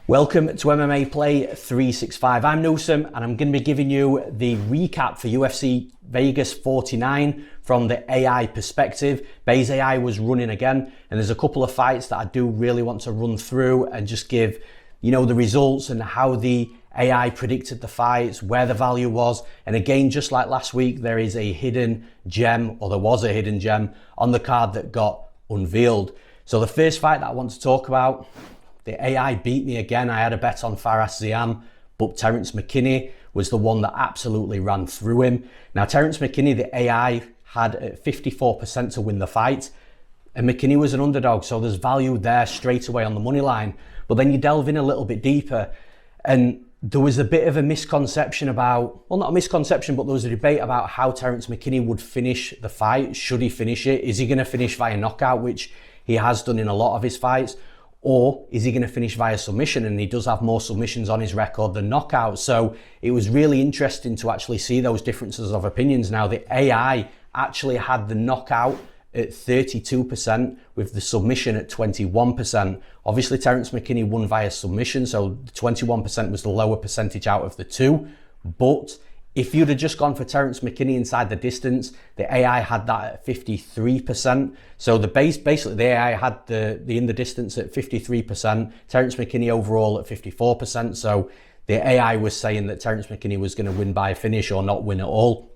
Welcome to MMAPlay365. I'm Newsome and I'm going to be giving you the recap for UFC Vegas 49 from the AI perspective. Bayes AI was running again, and there's a couple of fights that I do really want to run through and just give, the results and how the AI predicted the fights, where the value was. And again, just like last week, there is a hidden gem, or there was a hidden gem on the card that got unveiled. So the first fight that I want to talk about, the AI beat me again. I had a bet on Ziam, but Terrance McKinney was the one that absolutely ran through him. Now, Terrance McKinney, the AI had 54% to win the fight, and McKinney was an underdog, so there's value there straight away on the money line. But then you delve in a little bit deeper, and there was a bit of a misconception about, well, not a misconception, but there was a debate about how Terrance McKinney would finish the fight. Should he finish it? Is he going to finish via knockout, which he has done in a lot of his fights? Or is he going to finish via submission? And he does have more submissions on his record than knockouts. So it was really interesting to actually see those differences of opinions. Now, the AI actually had the knockout at 32% with the submission at 21%. Obviously, Terrance McKinney won via submission, so 21% was the lower percentage out of the two. But if you'd have just gone for Terrance McKinney inside the distance, the AI had that at 53%. So basically the AI had the in the distance at 53%, Terrance McKinney overall at 54%. So the AI was saying that Terrance McKinney was going to win by a finish or not win at all.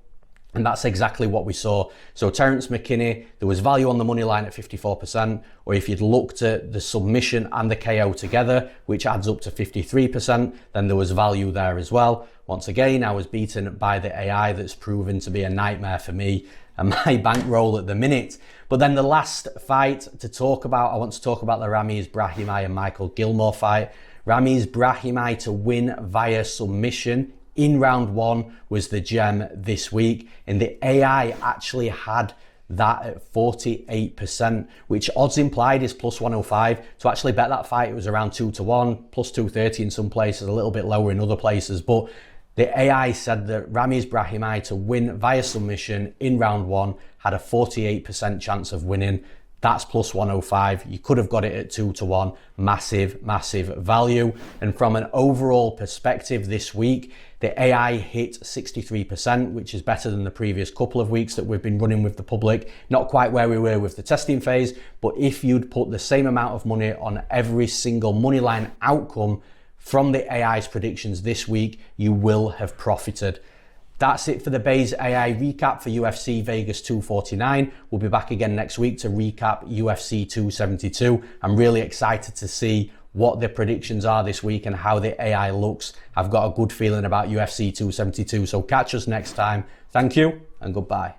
And that's exactly what we saw. So Terrance McKinney, there was value on the money line at 54%, or if you'd looked at the submission and the KO together, which adds up to 53%, then there was value there as well. Once again, I was beaten by the AI that's proven to be a nightmare for me and my bankroll at the minute. But then the last fight to talk about, I want to talk about the Ramiz, Brahimaj and Gillmore fight. Ramiz, Brahimaj to win via submission in round one was the gem this week, and the AI actually had that at 48%, which odds implied is plus 105. To actually bet that fight, it was around 2-1, plus 230 in some places, a little bit lower in other places. But the AI said that Ramiz Brahimaj to win via submission in round one had a 48% chance of winning. That's plus 105. You could have got it at 2-1. Massive, massive value. And from an overall perspective this week, the AI hit 63%, which is better than the previous couple of weeks that we've been running with the public. Not quite where we were with the testing phase, but if you'd put the same amount of money on every single moneyline outcome from the AI's predictions this week, you will have profited. That's it for the Bayes AI recap for UFC Vegas 249. We'll be back again next week to recap UFC 272. I'm really excited to see what the predictions are this week and how the AI looks. I've got a good feeling about UFC 272, so catch us next time. Thank you and goodbye.